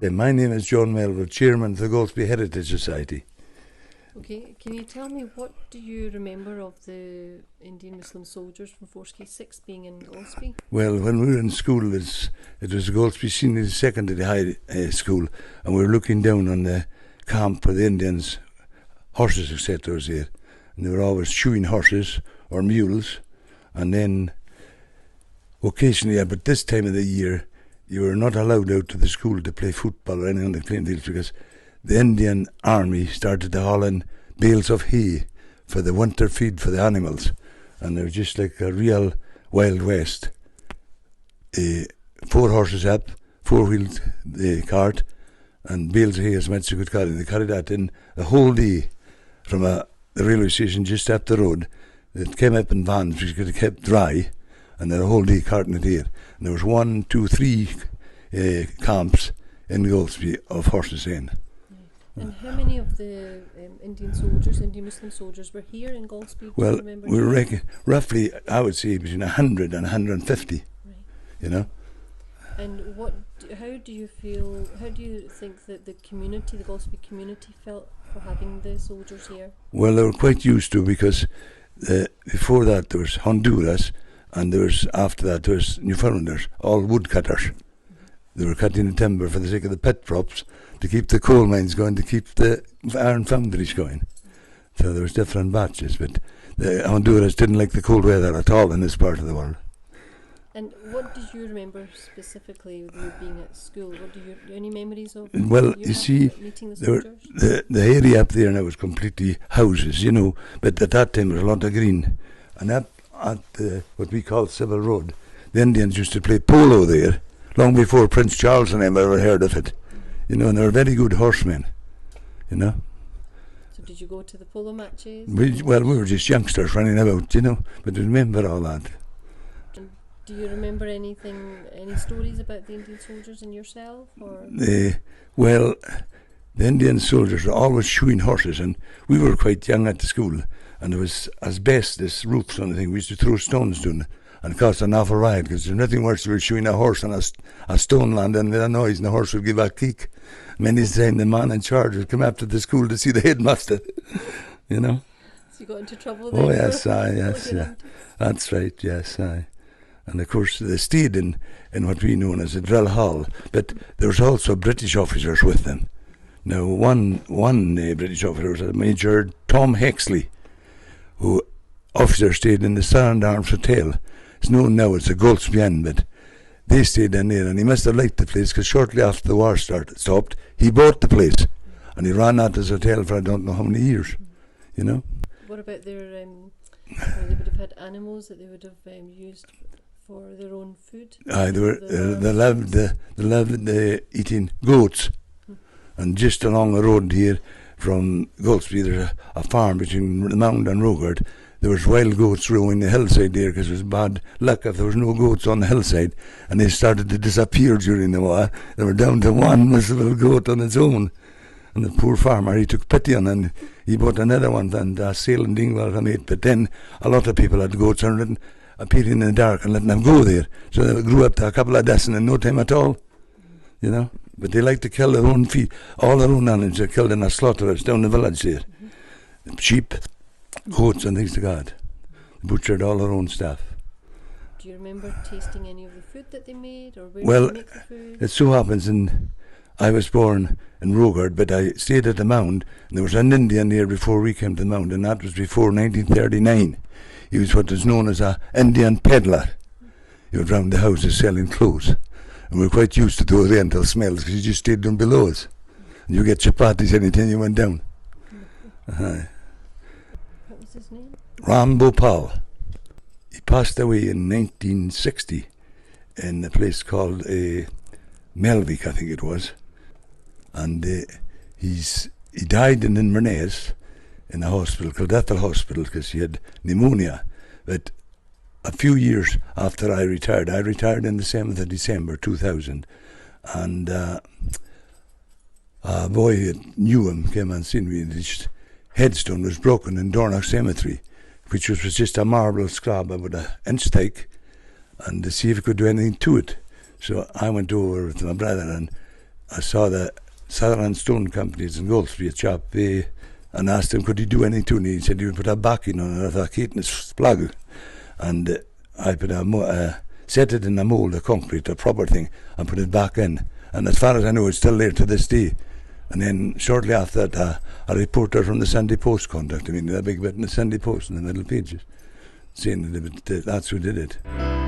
My name is John Melville, Chairman of the Golspie Heritage Society. Okay, can you tell me what do you remember of the Indian Muslim soldiers from Force K6 being in Golspie? Well, when we were in school, it was Golspie Senior Secondary High School, and we were looking down on the camp where the Indians, horses, etc. was there. And they were always shoeing horses or mules, and then occasionally, about this time of the year, you were not allowed out to the school to play football or anything on the playing fields because the Indian army started to haul in bales of hay for the winter feed for the animals, and it was just like a real Wild West. 4 horses up, 4-wheeled cart, and bales of hay as much as you could carry. They carried that in the whole day from the railway station just up the road. It came up in vans which could have kept dry, and then a whole day carting it here. And there was 1, 2, 3 camps in Golspie of horses in. And how many of the Indian Muslim soldiers were here in Golspie? Well, we reckon roughly, I would say, between 100 and 150, right. You know. And how do you think that the Golspie community felt for having the soldiers here? Well, they were quite used to, because before that there was Honduras, and after that there was Newfoundlanders, all woodcutters. Mm-hmm. They were cutting the timber for the sake of the pit crops, to keep the coal mines going, to keep the iron foundries going. So there was different batches, but the Honduras didn't like the cold weather at all in this part of the world. And what did you remember specifically with you being at school? Any memories of? Well, you see, meeting the soldiers? The area up there now was completely houses, you know, but at that time there was a lot of green. And up at what we call Civil Road, the Indians used to play polo there, long before Prince Charles and them ever heard of it. You know, and they were very good horsemen, you know. So did you go to the polo matches? We were just youngsters running about, you know, but we remember all that. And do you remember any stories about the Indian soldiers and yourself? Well, the Indian soldiers were always shoeing horses, and we were quite young at the school, and there was asbestos roofs on the thing. We used to throw stones down, and it cost an awful ride, because there's nothing worse than shoeing a horse on a stone land, and with a noise, and the horse would give a kick. Many times the man in charge would come after the school to see the headmaster, you know. So you got into trouble then? Oh yes, yeah. That's right, yes, aye. And of course they stayed in what we know as a drill hall, but there was also British officers with them. Now one British officer was a Major Tom Hexley, who officer stayed in the Stand Arms Hotel. It's known now as the Golspie Inn, but they stayed in there, and he must have liked the place, because shortly after the war stopped, he bought the place, and he ran out his hotel for I don't know how many years, you know. What about their, they would have had animals that they would have used for their own food? Aye, they loved eating goats, and just along the road here from Golspie, there's a farm between the Mound and Rogard. There was wild goats roaming the hillside there, because it was bad luck if there was no goats on the hillside, and they started to disappear during the war. They were down to one miserable goat on its own, and the poor farmer, he took pity on it, and he bought another one, and Sale and Dingwall from it. But then a lot of people had goats and appearing in the dark and letting them go there, so they grew up to a couple of dozen in no time at all, you know. But they like to kill their own all their own animals are killed in a slaughterhouse down the village there. Mm-hmm. Sheep, goats and things like that. They butchered all their own stuff. Do you remember tasting any of the food that they made, or where did they make the food? It so happens, I was born in Rogard, but I stayed at the Mound, and there was an Indian there before we came to the Mound, and that was before 1939. He was what is known as an Indian pedlar. He was round the houses selling clothes, and we were quite used to those rental smells, because you just stayed down below us, and you get chapatis anytime you went down. What was his name? Ram Bhopal. He passed away in 1960 in a place called Melville, I think it was, and he died in Inverness in a hospital called Ethel Hospital, because he had pneumonia. But a few years after I retired in the 7th of December 2000, and a boy that knew him came and seen me, and his headstone was broken in Dornoch Cemetery, which was just a marble slab about an inch thick, and to see if he could do anything to it. So I went over with my brother, and I saw the Sutherland Stone Companies in Golspie at Chop Bay and asked him could he do anything to it. And he said he would put a backing on it of a Keaton's flag. And I put set it in a mould of concrete, a proper thing, and put it back in. And as far as I know, it's still there to this day. And then shortly after that, a reporter from the Sunday Post contacted me, a big bit in the Sunday Post in the middle pages, saying that that's who did it.